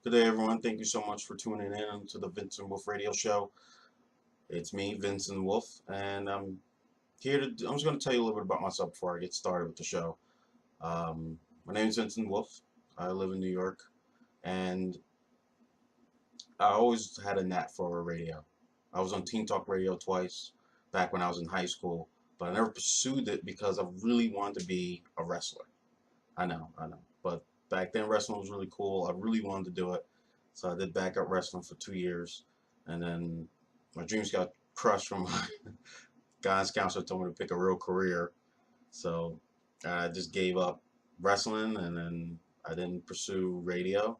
Good day, everyone. Thank you so much for tuning in to the Vinsyn Wolf Radio Show. It's me, Vinsyn Wolf, and I'm just going to tell you a little bit about myself before I get started with the show. My name is Vinsyn Wolf. I live in New York, and I always had a knack for radio. I was on Teen Talk Radio twice back when I was in high school, but I never pursued it because I really wanted to be a wrestler. I know. But back then, wrestling was really cool. I really wanted to do it. So I did backup wrestling for 2 years. And then my dreams got crushed from my guidance counselor told me to pick a real career. So I just gave up wrestling and then I didn't pursue radio.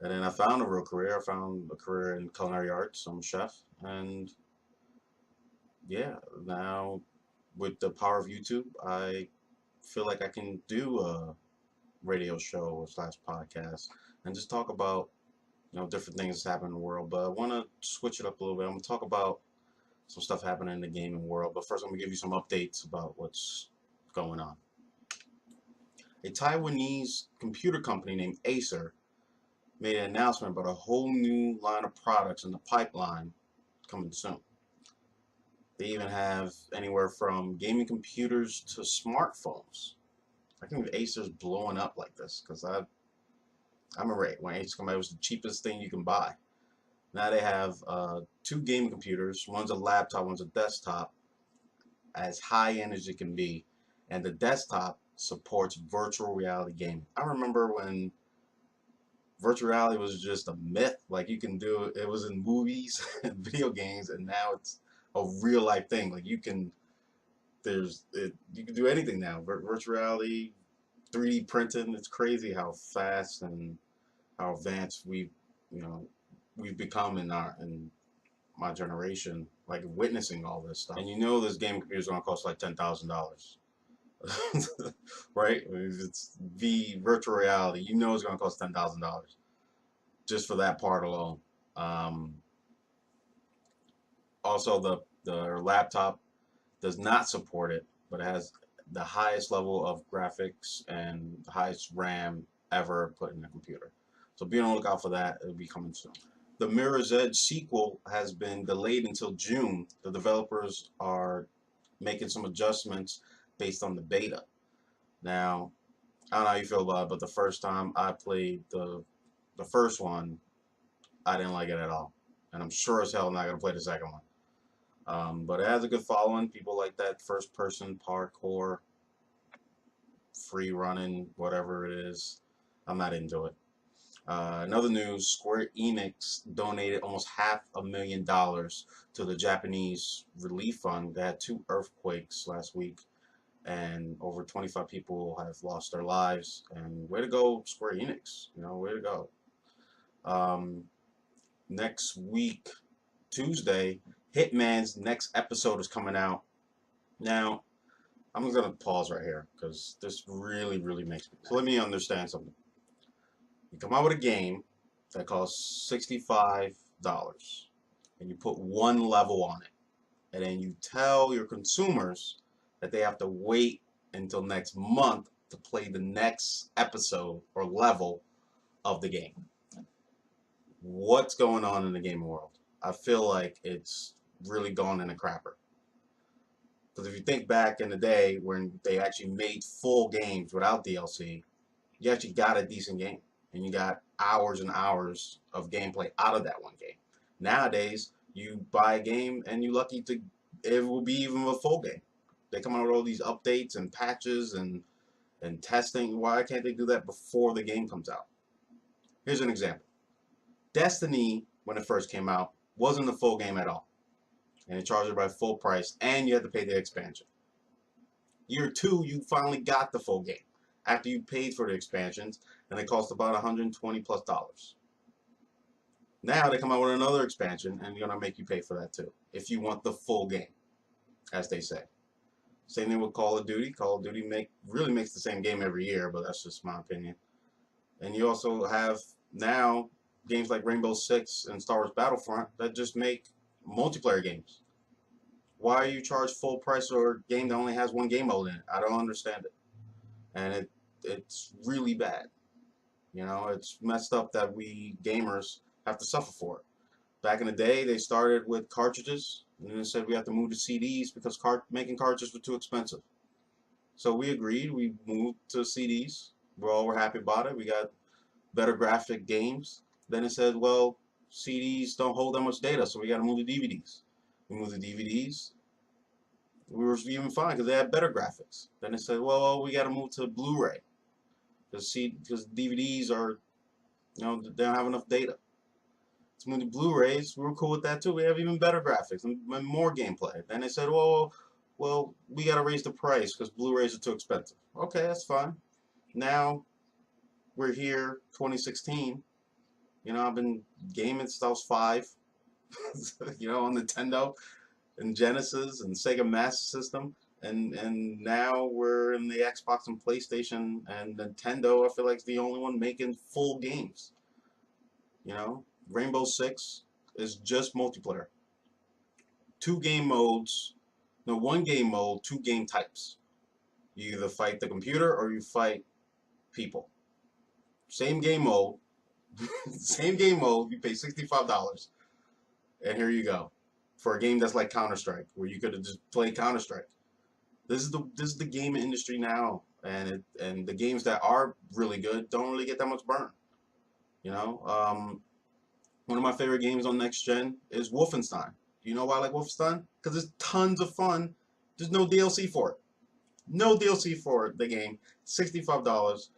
And then I found a real career. I found a career in culinary arts. I'm a chef. And yeah, now with the power of YouTube, I feel like I can do a radio show or slash podcast and just talk about different things that's happening in the world. But I want to switch it up a little bit. I'm gonna talk about some stuff happening in the gaming world. But first, I'm gonna give you some updates about what's going on. A Taiwanese computer company named Acer made an announcement about a whole new line of products in the pipeline coming soon. They even have anywhere from gaming computers to smartphones. I think Acer's blowing up like this because I remember when Acer came out, it was the cheapest thing you can buy. Now they have two gaming computers. One's a laptop, one's a desktop, as high end as it can be. And the desktop supports virtual reality gaming. I remember when virtual reality was just a myth. Like you can do it was in movies and video games, and now it's a real life thing. Like you can you can do anything now. Virtual reality, 3D printing. It's crazy how fast and how advanced we've become in my generation, like witnessing all this stuff. And this game computer is gonna cost like $10,000. Right? I mean, it's virtual reality. It's gonna cost $10,000 just for that part alone. Um, Also, the laptop does not support it, but it has the highest level of graphics and the highest RAM ever put in a computer. So be on the lookout for that. It'll be coming soon. The Mirror's Edge sequel has been delayed until June. The developers are making some adjustments based on the beta. Now, I don't know how you feel about it, but the first time I played the first one, I didn't like it at all. And I'm sure as hell not going to play the second one. But it has a good following. People like that first person parkour, free running, whatever it is. I'm not into it. Another news, Square Enix donated almost $500,000 to the Japanese relief fund. They had two earthquakes last week, and over 25 people have lost their lives. And way to go, Square Enix. Way to go. Next week, Tuesday, Hitman's next episode is coming out. Now, I'm going to pause right here because this really, really makes me. So let me understand something. You come out with a game that costs $65 and you put one level on it, and then you tell your consumers that they have to wait until next month to play the next episode or level of the game. What's going on in the gaming world? I feel like it's really gone in a crapper. Because if you think back in the day when they actually made full games without DLC, you actually got a decent game. And you got hours and hours of gameplay out of that one game. Nowadays, you buy a game and you're lucky it will be even a full game. They come out with all these updates and patches and testing. Why can't they do that before the game comes out? Here's an example. Destiny, when it first came out, wasn't a full game at all. And it charged it by full price, and you had to pay the expansion. Year 2, you finally got the full game after you paid for the expansions, and it cost about $120+. Now they come out with another expansion, and they're gonna make you pay for that too, if you want the full game, as they say. Same thing with Call of Duty. Call of Duty really makes the same game every year, but that's just my opinion. And you also have now games like Rainbow Six and Star Wars Battlefront that just make multiplayer games. Why are you charged full price for a game that only has one game mode in it? I don't understand it. And it's really bad. You know, it's messed up that we gamers have to suffer for it. Back in the day, they started with cartridges, and then they said we have to move to CDs because making cartridges were too expensive. So we agreed. We moved to CDs. We're happy about it. We got better graphic games. Then it said, well, CDs don't hold that much data, so we got to move to DVDs. We moved to DVDs. We were even fine because they had better graphics. Then it said, well, we got to move to Blu-ray because DVDs are, they don't have enough data. Let's move to Blu-rays. We were cool with that too. We have even better graphics and more gameplay. Then they said, well, we got to raise the price because Blu-rays are too expensive. Okay, that's fine. Now we're here, 2016. I've been gaming since I was 5. On Nintendo and Genesis and Sega Master System, and now we're in the Xbox and PlayStation, and Nintendo, I feel like, is the only one making full games. Rainbow Six is just multiplayer. 2 game modes, no, 1 game mode, 2 game types. You either fight the computer or you fight people. Same game mode, same game mode. You pay $65, and here you go, for a game that's like Counter-Strike, where you could have just played Counter-Strike. This is the gaming industry now, and the games that are really good don't really get that much burn. One of my favorite games on next gen is Wolfenstein. Do you know why I like Wolfenstein? Because it's tons of fun. There's no DLC for it. No DLC for the game. $65,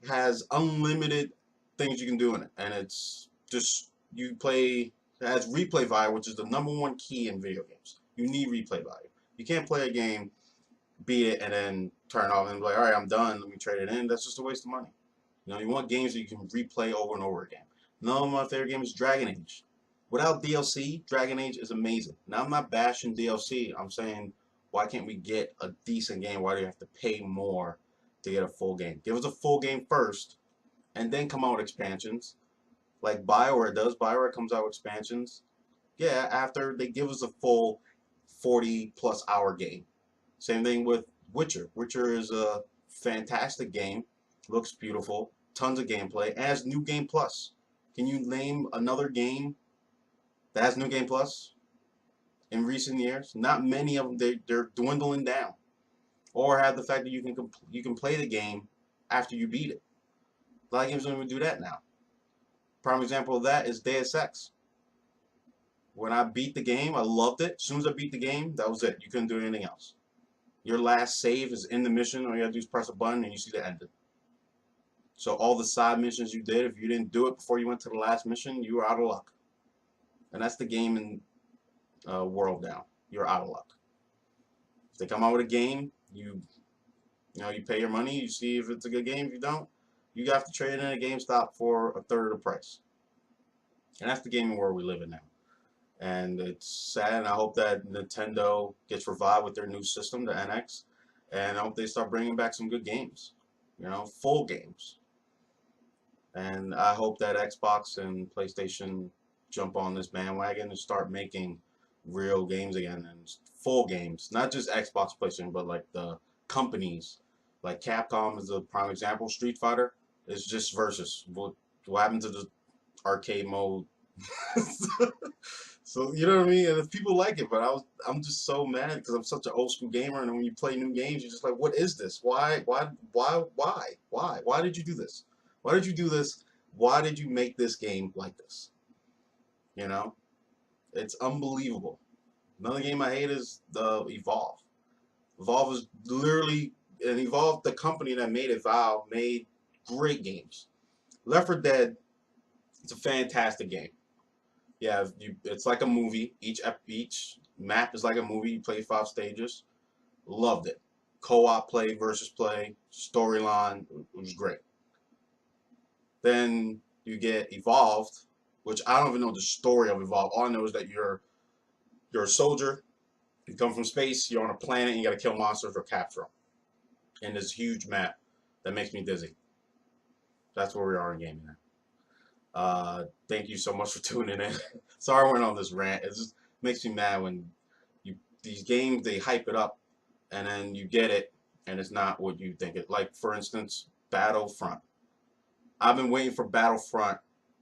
has unlimited things you can do in it, and it's just you play. It has replay value, which is the #1 key in video games. You need replay value. You can't play a game, beat it, and then turn off and be like, all right, I'm done. Let me trade it in. That's just a waste of money. You want games that you can replay over and over again. Another one of my favorite games is Dragon Age. Without DLC, Dragon Age is amazing. Now, I'm not bashing DLC. I'm saying, why can't we get a decent game? Why do you have to pay more to get a full game? Give us a full game first, and then come out with expansions. Like BioWare does. BioWare comes out with expansions. Yeah, after they give us a full 40-plus hour game. Same thing with Witcher. Witcher is a fantastic game. Looks beautiful. Tons of gameplay. Has New Game Plus. Can you name another game that has New Game Plus in recent years? Not many of them. They're dwindling down. Or have the fact that you can play the game after you beat it. A lot of games don't even do that now. Prime example of that is Deus Ex. When I beat the game, I loved it. As soon as I beat the game, that was it. You couldn't do anything else. Your last save is in the mission. All you have to do is press a button and you see the ending. So all the side missions you did, if you didn't do it before you went to the last mission, you were out of luck. And that's the gaming world now. You're out of luck. If they come out with a game, you pay your money. You see if it's a good game. If you don't, you have to trade it in at GameStop for a third of the price. And that's the gaming world we live in now. And it's sad, and I hope that Nintendo gets revived with their new system, the NX, and I hope they start bringing back some good games, full games. And I hope that Xbox and PlayStation jump on this bandwagon and start making real games again, and full games, not just Xbox, PlayStation, but like the companies, like Capcom is a prime example. Street Fighter is just versus. What happened to the arcade mode? So you know what I mean, and if people like it, but I'm just so mad because I'm such an old school gamer, and when you play new games, you're just like, what is this? Why did you do this? Why did you do this? Why did you make this game like this? It's unbelievable. Another game I hate is the Evolve. Evolve is literally, and Evolve, the company that made it, Valve, made great games. Left 4 Dead, it's a fantastic game. Yeah, it's like a movie. Each map is like a movie. You play 5 stages. Loved it. Co-op play versus play, storyline, it was great. Then you get Evolved, which I don't even know the story of Evolve. All I know is that you're a soldier. You come from space. You're on a planet, and you got to kill monsters or capture them. And this huge map that makes me dizzy. That's where we are in gaming now. Thank you so much for tuning in. Sorry I went on this rant. It just makes me mad when these games, they hype it up and then you get it and it's not what you think it. Like, for instance, Battlefront. I've been waiting for Battlefront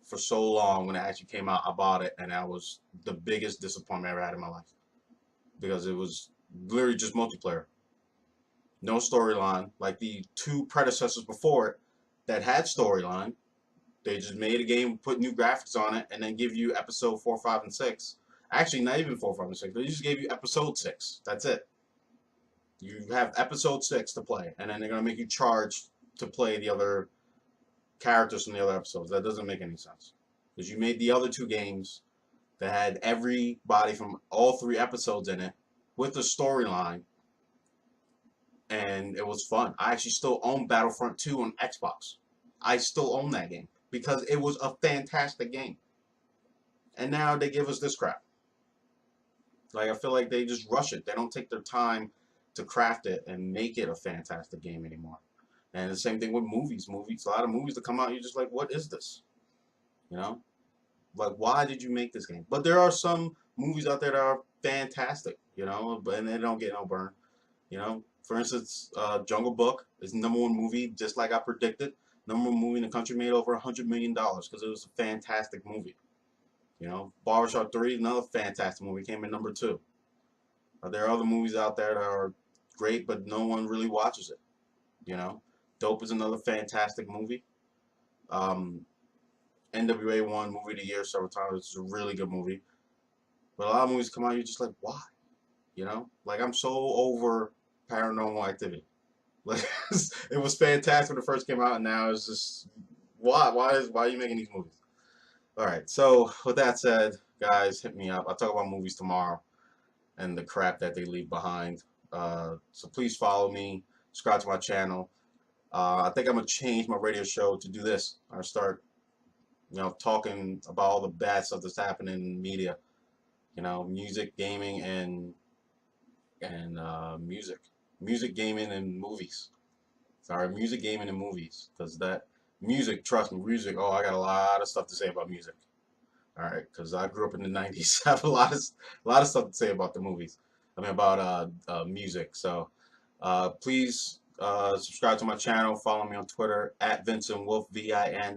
for so long. When it actually came out, I bought it, and that was the biggest disappointment I ever had in my life because it was literally just multiplayer, no storyline. Like the two predecessors before it that had storyline, they just made a game, put new graphics on it, and then give you episode 4, 5, and 6. Actually, not even 4, 5, and 6. They just gave you episode 6. That's it. You have episode 6 to play, and then they're gonna make you charge to play the other characters from the other episodes. That doesn't make any sense because you made the other two games that had everybody from all 3 episodes in it with a storyline, and it was fun. I actually still own Battlefront 2 on Xbox. I still own that game because it was a fantastic game. And now they give us this crap. Like, I feel like they just rush it. They don't take their time to craft it and make it a fantastic game anymore. And the same thing with movies. A lot of movies that come out, you're just like, what is this? You know? Like, why did you make this game? But there are some movies out there that are fantastic, you know, and they don't get no burn. You know, for instance, Jungle Book is the #1 movie, just like I predicted. #1 movie in the country, made over $100 million because it was a fantastic movie. You know, Barbershop 3, another fantastic movie, came in #2. There are other movies out there that are great, but no one really watches it. You know, Dope is another fantastic movie. Um, NWA won Movie of the Year several times. It's a really good movie. But a lot of movies come out, you're just like, why? You know, like I'm so over Paranormal Activity. Like it was fantastic when it first came out, and now it's just why? Why are you making these movies? All right. So with that said, guys, hit me up. I'll talk about movies tomorrow and the crap that they leave behind. So please follow me, subscribe to my channel. I think I'm gonna change my radio show to do this. I start, you know, talking about all the bad stuff that's happening in media. You know, music, gaming, and music, gaming, and movies. Sorry, music, gaming, and movies. Because that music, trust me, music. Oh, I got a lot of stuff to say about music. All right, because I grew up in the '90s. I have a lot of stuff to say about the movies. I mean about music. So please subscribe to my channel. Follow me on Twitter at Vinsyn Wolf, VINSYNWOLF.